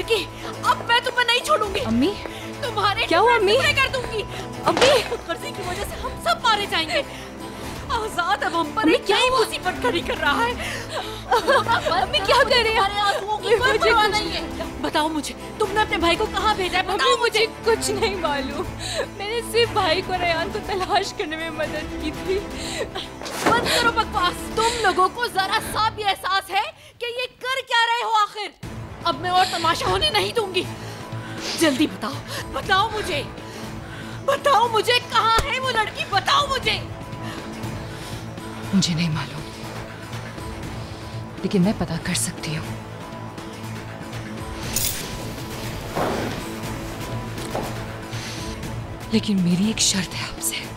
लड़की, अब मैं तुम्हें नहीं छोड़ूंगी। अम्मी तुम्हारे क्या हुआ अम्मी? कर दूंगी। अम्मी खुदगर्जी की वजह से हम सब मारे जाएंगे। आजाद अब हम पर अम्मी, एक क्या नई हुआ? मुसीबत खड़ी कर रहा है। अम्मी क्या कर रहे हैं? आंसुओं की कोई परवाह नहीं है। बताओ मुझे, तुमने अपने भाई को कहाँ भेजा है? बताओ मुझे कुछ नहीं मालूम। मैंने सिर्फ भाई को रेयान को तलाश करने में मदद की थी। बंद करो बकवास। तुम लोगों को जरा सा भी एहसास है कि ये कर क्या रहे हो आखिर? अब मैं और तमाशा होने नहीं दूंगी। जल्दी बताओ, बताओ मुझे, बताओ मुझे कहाँ है वो लड़की? बताओ मुझे। मुझे नहीं मालूम, लेकिन मैं पता कर सकती हूँ। लेकिन मेरी एक शर्त है आपसे।